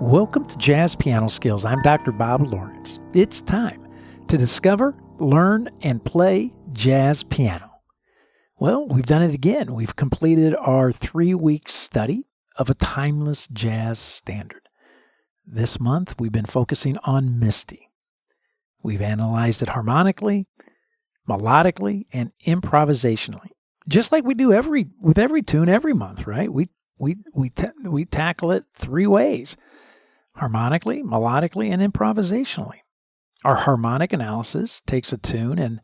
Welcome to Jazz Piano Skills. I'm Dr. Bob Lawrence. It's time to discover, learn, and play jazz piano. Well, we've done it again. We've completed our 3-week study of a timeless jazz standard. This month, we've been focusing on Misty. We've analyzed it harmonically, melodically, and improvisationally, just like we do with every tune every month, right? We tackle it 3 ways: harmonically, melodically, and improvisationally. Our harmonic analysis takes a tune and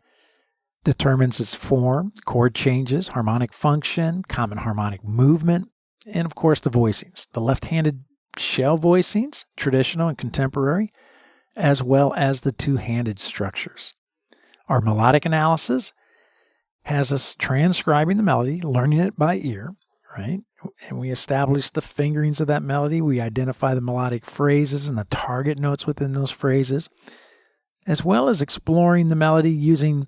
determines its form, chord changes, harmonic function, common harmonic movement, and of course the voicings, the left-handed shell voicings, traditional and contemporary, as well as the two-handed structures. Our melodic analysis has us transcribing the melody, learning it by ear, right? And we establish the fingerings of that melody. We identify the melodic phrases and the target notes within those phrases, as well as exploring the melody using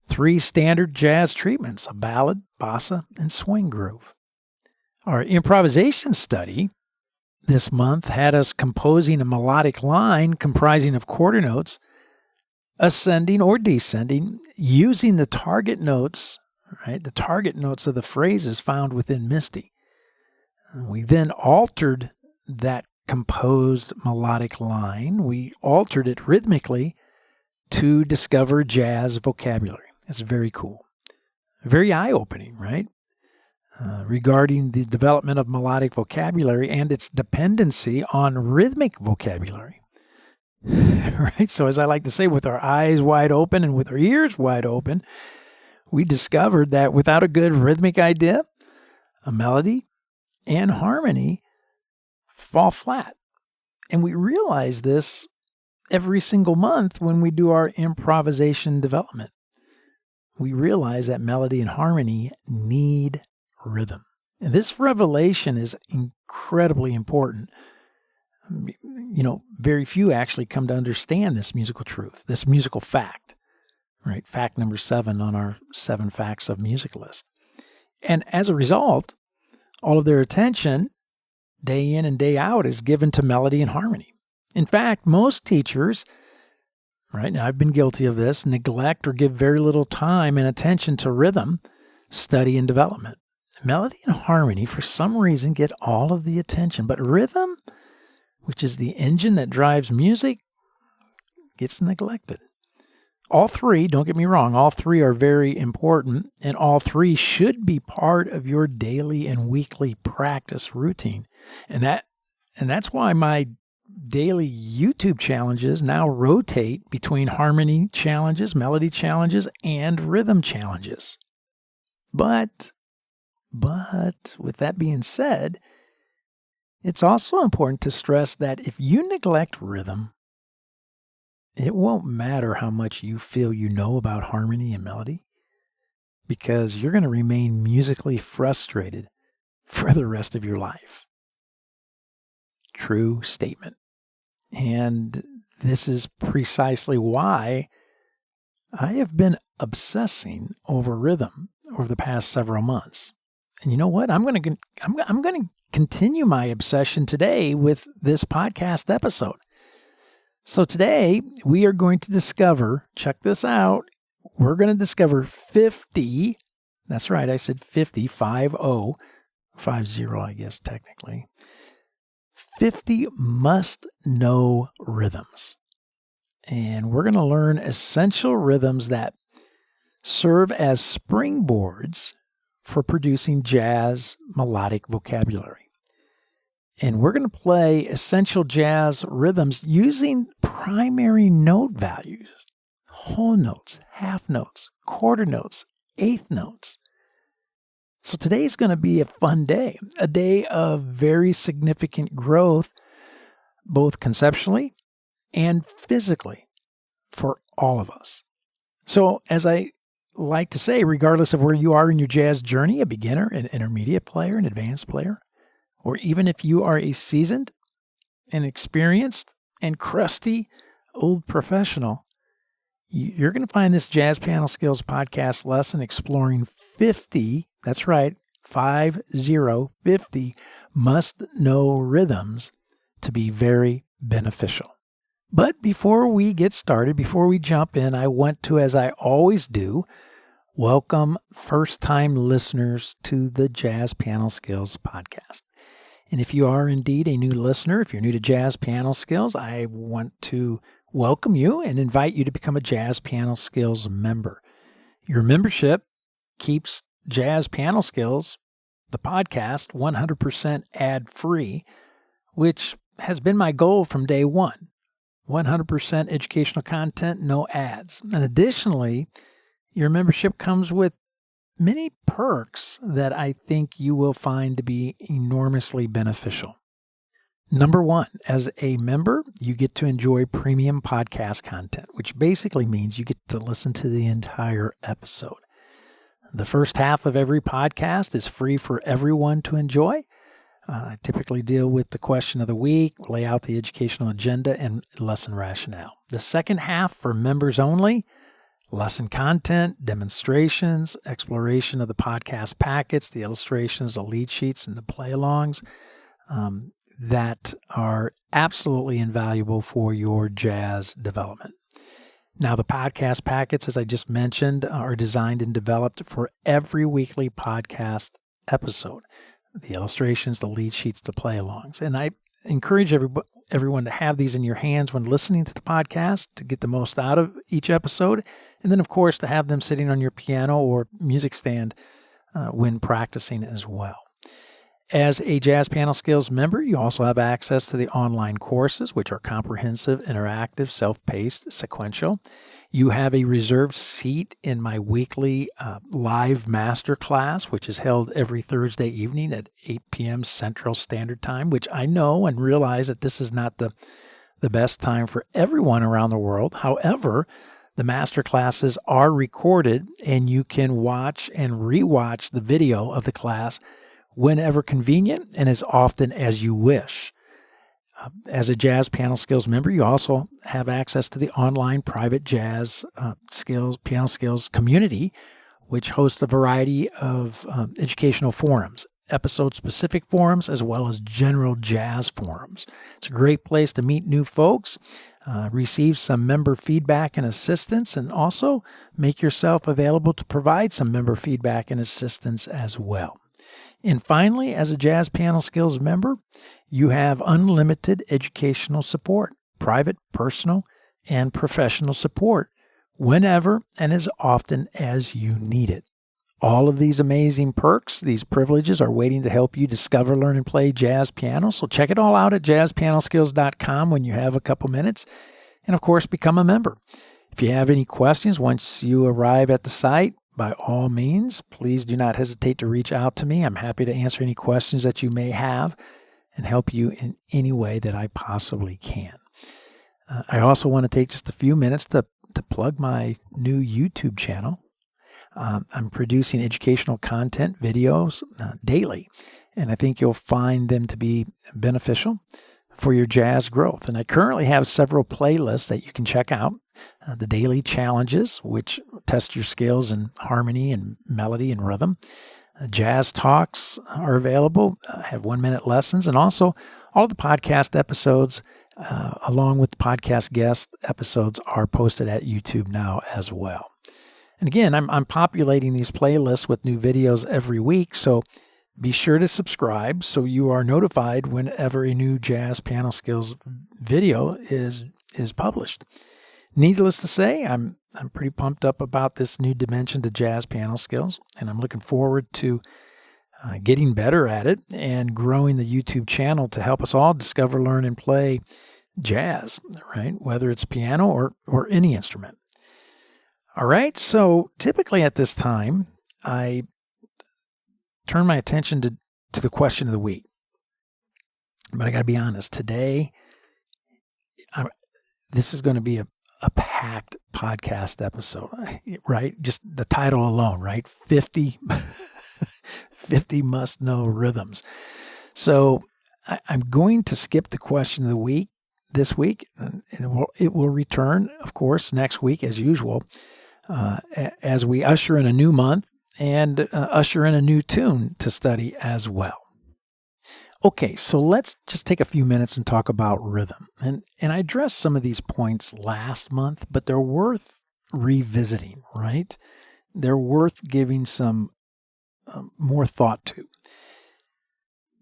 3 standard jazz treatments: a ballad, bossa, and swing groove. Our improvisation study this month had us composing a melodic line comprising of quarter notes, ascending or descending, using the target notes, right? The target notes of the phrases found within Misty. We then altered that composed melodic line. We altered it rhythmically to discover jazz vocabulary. It's very cool. Very eye-opening, right? Regarding the development of melodic vocabulary and its dependency on rhythmic vocabulary. Right? So as I like to say, with our eyes wide open and with our ears wide open, we discovered that without a good rhythmic idea, a melody and harmony fall flat. And we realize this every single month when we do our improvisation development. We realize that melody and harmony need rhythm. And this revelation is incredibly important. You know, very few actually come to understand this musical truth, this musical fact, right? Fact number 7 on our 7 facts of music list. And as a result, all of their attention, day in and day out, is given to melody and harmony. In fact, most teachers, right, and I've been guilty of this, neglect or give very little time and attention to rhythm, study, and development. Melody and harmony, for some reason, get all of the attention, but rhythm, which is the engine that drives music, gets neglected. All 3, don't get me wrong, all 3 are very important, and all 3 should be part of your daily and weekly practice routine. And that's why my daily YouTube challenges now rotate between harmony challenges, melody challenges, and rhythm challenges. But with that being said, it's also important to stress that if you neglect rhythm, it won't matter how much you feel you know about harmony and melody, because you're going to remain musically frustrated for the rest of your life. True statement. And this is precisely why I have been obsessing over rhythm over the past several months. And you know what? I'm going to continue my obsession today with this podcast episode. So today we are going to discover, check this out, we're going to discover 50, that's right, I said 50, 50, I guess technically, 50 must-know rhythms. And we're going to learn essential rhythms that serve as springboards for producing jazz melodic vocabulary. And we're going to play essential jazz rhythms using primary note values, whole notes, half notes, quarter notes, eighth notes. So today's going to be a fun day, a day of very significant growth, both conceptually and physically for all of us. So as I like to say, regardless of where you are in your jazz journey, a beginner, an intermediate player, an advanced player, or even if you are a seasoned and experienced and crusty old professional, you're going to find this Jazz Piano Skills podcast lesson exploring 50, that's right, 50 must-know rhythms to be very beneficial. But before we get started, before we jump in, I want to, as I always do, welcome first-time listeners to the Jazz Piano Skills podcast. And if you are indeed a new listener, if you're new to Jazz Piano Skills, I want to welcome you and invite you to become a Jazz Piano Skills member. Your membership keeps Jazz Piano Skills, the podcast, 100% ad-free, which has been my goal from day one. 100% educational content, no ads. And additionally, your membership comes with many perks that I think you will find to be enormously beneficial. Number one, as a member, you get to enjoy premium podcast content, which basically means you get to listen to the entire episode. The first half of every podcast is free for everyone to enjoy. I typically deal with the question of the week, lay out the educational agenda, and lesson rationale. The second half for members only, lesson content, demonstrations, exploration of the podcast packets, the illustrations, the lead sheets, and the play-alongs that are absolutely invaluable for your jazz development. Now, the podcast packets, as I just mentioned, are designed and developed for every weekly podcast episode. The illustrations, the lead sheets, the play-alongs. And I encourage everyone to have these in your hands when listening to the podcast to get the most out of each episode. And then, of course, to have them sitting on your piano or music stand when practicing as well. As a Jazz Piano Skills member, you also have access to the online courses, which are comprehensive, interactive, self-paced, sequential. You have a reserved seat in my weekly live masterclass, which is held every Thursday evening at 8 p.m. Central Standard Time, which I know and realize that this is not the best time for everyone around the world. However, the masterclasses are recorded, and you can watch and rewatch the video of the class whenever convenient and as often as you wish. As a Jazz Piano Skills member, you also have access to the online private jazz piano skills community, which hosts a variety of educational forums, episode-specific forums, as well as general jazz forums. It's a great place to meet new folks, receive some member feedback and assistance, and also make yourself available to provide some member feedback and assistance as well. And finally, as a Jazz Piano Skills member, you have unlimited educational support, private, personal, and professional support whenever and as often as you need it. All of these amazing perks, these privileges are waiting to help you discover, learn, and play jazz piano. So check it all out at jazzpianoskills.com when you have a couple minutes. And of course, become a member. If you have any questions once you arrive at the site, by all means, please do not hesitate to reach out to me. I'm happy to answer any questions that you may have and help you in any way that I possibly can. I also want to take just a few minutes to plug my new YouTube channel. I'm producing educational content videos daily, and I think you'll find them to be beneficial for your jazz growth. And I currently have several playlists that you can check out. The daily challenges, which test your skills in harmony and melody and rhythm. Jazz talks are available. I have 1-minute lessons, and also all the podcast episodes, along with the podcast guest episodes, are posted at YouTube now as well. And again, I'm populating these playlists with new videos every week, so be sure to subscribe so you are notified whenever a new Jazz Piano Skills video is published. Needless to say, I'm pretty pumped up about this new dimension to Jazz Piano Skills, and I'm looking forward to getting better at it and growing the YouTube channel to help us all discover, learn, and play jazz, right? Whether it's piano or any instrument. All right, so typically at this time, I turn my attention to the question of the week. But I got to be honest, today, this is going to be a packed podcast episode, right? Just the title alone, right? 50 must-know rhythms. So I'm going to skip the question of the week this week, and it will return, of course, next week as usual, as we usher in a new month and usher in a new tune to study as well. Okay, so let's just take a few minutes and talk about rhythm. And I addressed some of these points last month, but they're worth revisiting, right? They're worth giving some more thought to.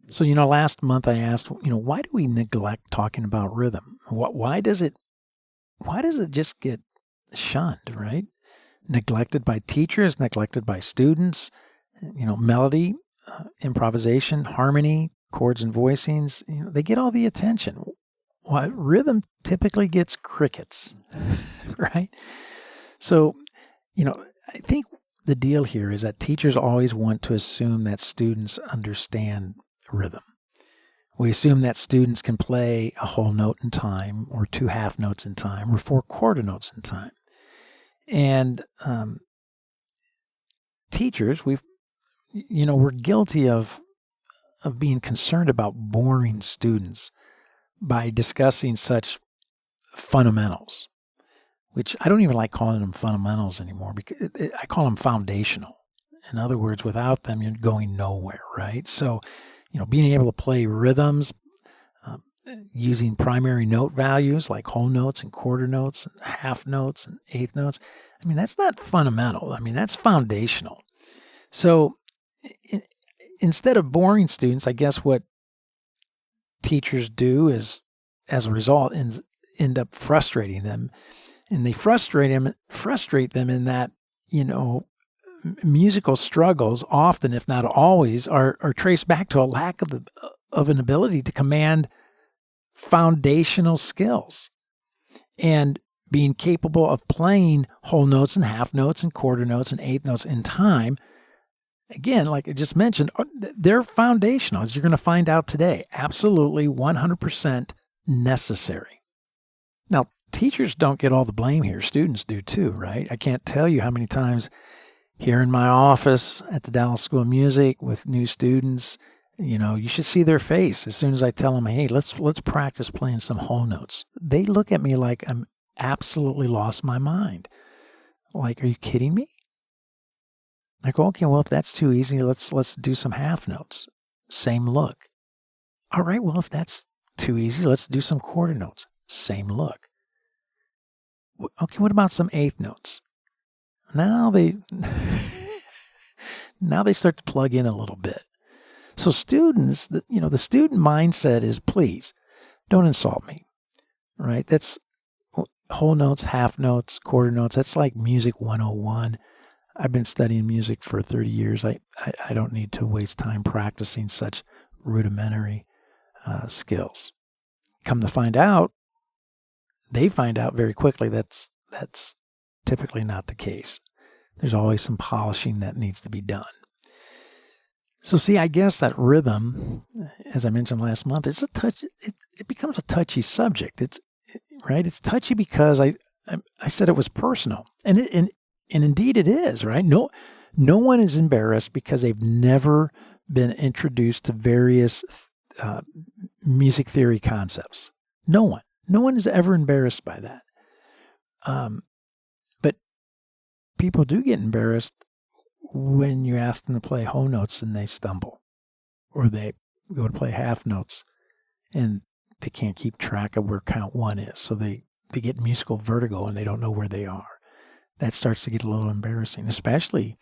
So, last month I asked, why do we neglect talking about rhythm? Why does it just get shunned, right? Neglected by teachers, neglected by students, melody, improvisation, harmony, chords and voicings, they get all the attention. Why rhythm typically gets crickets, right? So, I think the deal here is that teachers always want to assume that students understand rhythm. We assume that students can play a whole note in time, or 2 half notes in time, or 4 quarter notes in time. And teachers, we're guilty of being concerned about boring students by discussing such fundamentals, which I don't even like calling them fundamentals anymore, because I call them foundational. In other words, without them, you're going nowhere, right? So, being able to play rhythms, using primary note values like whole notes and quarter notes and half notes and eighth notes, that's not fundamental. That's foundational. So instead of boring students, I guess what teachers do is, as a result, end up frustrating them. And they frustrate them in that, musical struggles often, if not always, are traced back to a lack of an ability to command foundational skills and being capable of playing whole notes and half notes and quarter notes and eighth notes in time. Again, like I just mentioned, they're foundational, as you're going to find out today. Absolutely 100% necessary. Now, teachers don't get all the blame here. Students do too, right? I can't tell you how many times here in my office at the Dallas School of Music with new students, you should see their face as soon as I tell them, hey, let's practice playing some whole notes. They look at me like I'm absolutely lost my mind. Like, are you kidding me? I go, okay, well, if that's too easy, let's do some half notes. Same look. All right, well, if that's too easy, let's do some quarter notes. Same look. Okay, what about some eighth notes? Now they start to plug in a little bit. So students, the student mindset is, please don't insult me, right? That's whole notes, half notes, quarter notes. That's like music 101. I've been studying music for 30 years. I don't need to waste time practicing such rudimentary skills. Come to find out, they find out very quickly that's typically not the case. There's always some polishing that needs to be done. So see, I guess that rhythm, as I mentioned last month, it becomes a touchy subject. It's touchy because I said it was personal, and indeed it is, right? No one is embarrassed because they've never been introduced to various music theory concepts. No one is ever embarrassed by that. But people do get embarrassed when you ask them to play whole notes and they stumble, or they go to play half notes and they can't keep track of where count one is. So they get musical vertigo and they don't know where they are. That starts to get a little embarrassing, especially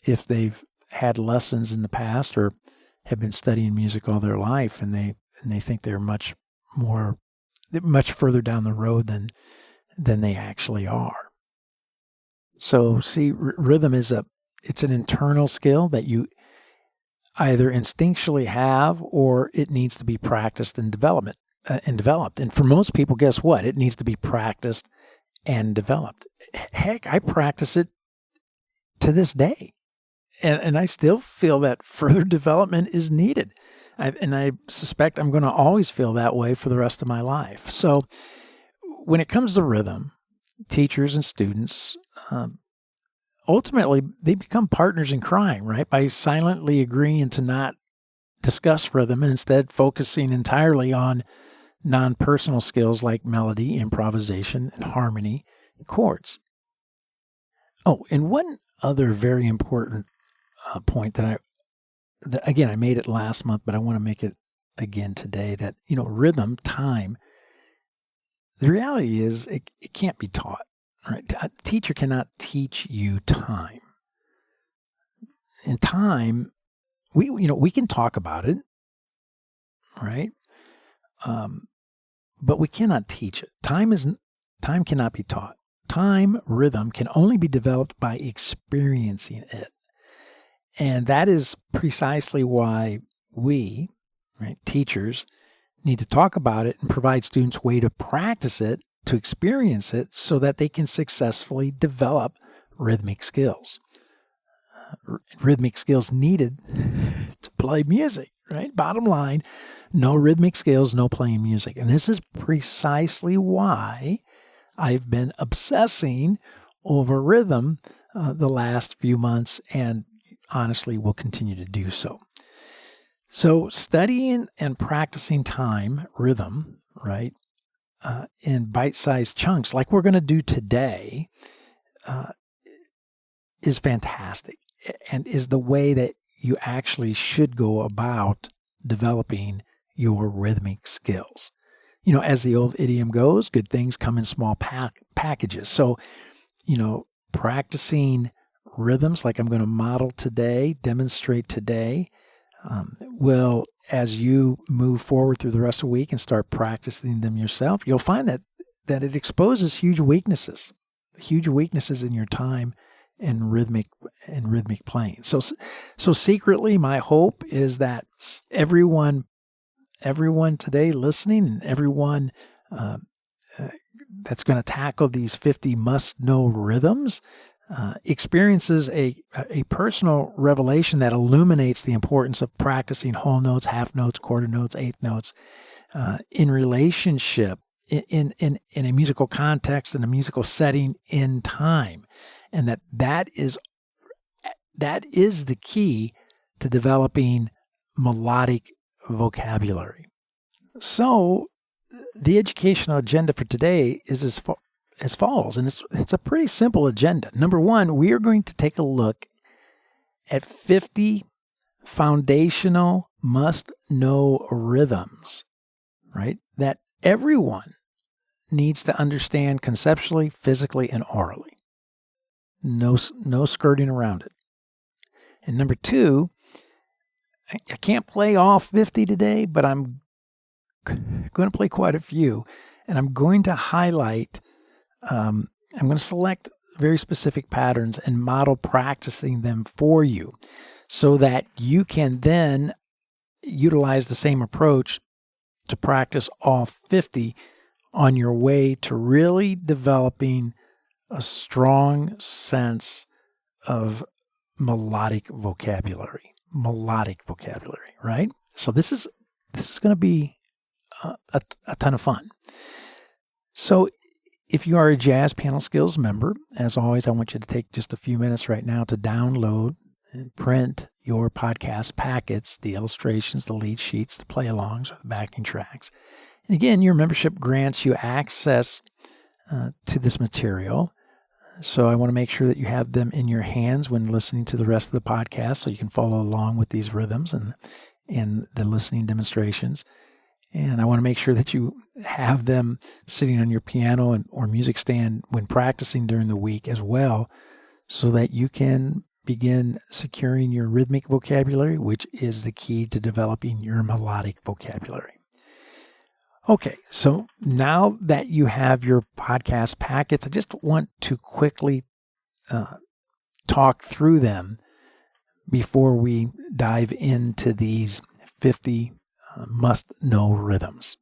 if they've had lessons in the past or have been studying music all their life, and they think they're much further down the road than they actually are. So see, rhythm it's an internal skill that you either instinctually have, or it needs to be practiced and developed. And for most people, guess what? It needs to be practiced and developed. Heck, I practice it to this day. And I still feel that further development is needed. And I suspect I'm going to always feel that way for the rest of my life. So when it comes to rhythm, teachers and students, ultimately, they become partners in crime, right? By silently agreeing to not discuss rhythm and instead focusing entirely on non-personal skills like melody, improvisation, and harmony, and chords. Oh, and one other very important point that again, I made it last month, but I want to make it again today that, rhythm, time, the reality is it can't be taught, right? A teacher cannot teach you time. And time, we can talk about it, right? But we cannot teach it. Time cannot be taught. Time, rhythm can only be developed by experiencing it. And that is precisely why we, right, teachers, need to talk about it and provide students a way to practice it, to experience it, so that they can successfully develop rhythmic skills. Rhythmic skills needed to play music, right? Bottom line, no rhythmic skills, no playing music. And this is precisely why I've been obsessing over rhythm the last few months, and honestly will continue to do so. So studying and practicing time, rhythm, right, in bite-sized chunks like we're going to do today is fantastic and is the way that you actually should go about developing your rhythmic skills. As the old idiom goes, good things come in small packages. So, practicing rhythms like I'm going to model today, demonstrate today, will, as you move forward through the rest of the week and start practicing them yourself, you'll find that it exposes huge weaknesses in your time and rhythmic playing. So secretly, my hope is that everyone today listening, and everyone that's going to tackle these 50 must-know rhythms experiences a personal revelation that illuminates the importance of practicing whole notes, half notes, quarter notes, eighth notes in relationship, in a musical context, in a musical setting, in time, and that is the key to developing melodic vocabulary. So the educational agenda for today is as follows, and it's a pretty simple agenda. Number one, we are going to take a look at 50 foundational must-know rhythms, right, that everyone needs to understand conceptually, physically, and orally. No skirting around it. And number two, I can't play all 50 today, but I'm going to play quite a few, and I'm going to highlight, I'm going to select very specific patterns and model practicing them for you so that you can then utilize the same approach to practice all 50 on your way to really developing a strong sense of melodic vocabulary, right? So this is going to be a ton of fun. So if you are a Jazz Piano Skills member, as always, I want you to take just a few minutes right now to download and print your podcast packets, the illustrations, the lead sheets, the play-alongs, or the backing tracks. And again, your membership grants you access to this material. So I want to make sure that you have them in your hands when listening to the rest of the podcast so you can follow along with these rhythms and the listening demonstrations. And I want to make sure that you have them sitting on your piano or music stand when practicing during the week as well, so that you can begin securing your rhythmic vocabulary, which is the key to developing your melodic vocabulary. Okay, so now that you have your podcast packets, I just want to quickly talk through them before we dive into these 50 must-know rhythms.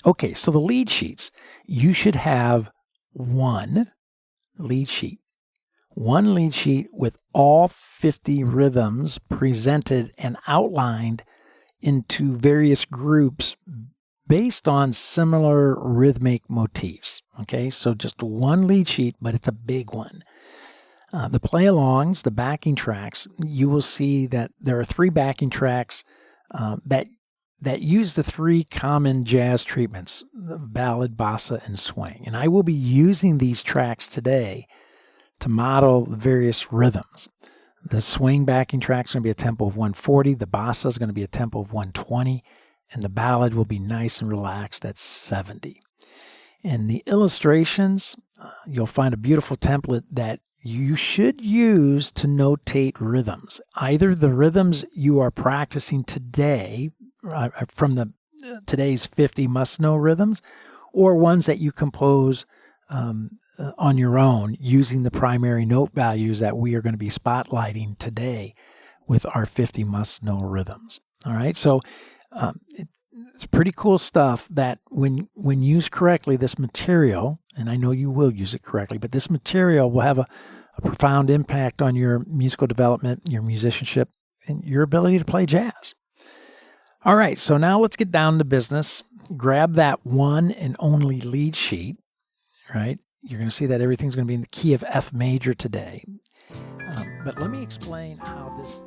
Okay, so the lead sheets. You should have one lead sheet with all 50 rhythms presented and outlined into various groups based on similar rhythmic motifs. Okay, so just one lead sheet, but it's a big one. The play-alongs, the backing tracks, you will see that there are 3 backing tracks that use the 3 common jazz treatments, the ballad, bossa, and swing. And I will be using these tracks today to model the various rhythms. The swing backing track is going to be a tempo of 140. The bossa is going to be a tempo of 120. and the ballad will be nice and relaxed at 70. In the illustrations, you'll find a beautiful template that you should use to notate rhythms. Either the rhythms you are practicing today from today's 50 must-know rhythms, or ones that you compose on your own using the primary note values that we are going to be spotlighting today with our 50 must-know rhythms. All right, so it's pretty cool stuff that when used correctly, this material, and I know you will use it correctly, but this material will have a profound impact on your musical development, your musicianship, and your ability to play jazz. All right, so now let's get down to business. Grab that one and only lead sheet, right? You're going to see that everything's going to be in the key of F major today. But let me explain how this...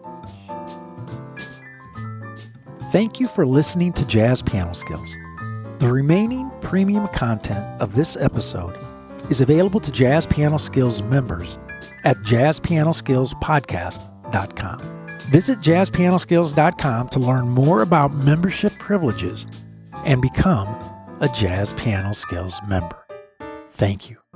Thank you for listening to Jazz Piano Skills. The remaining premium content of this episode is available to Jazz Piano Skills members at jazzpianoskillspodcast.com. Visit jazzpianoskills.com to learn more about membership privileges and become a Jazz Piano Skills member. Thank you.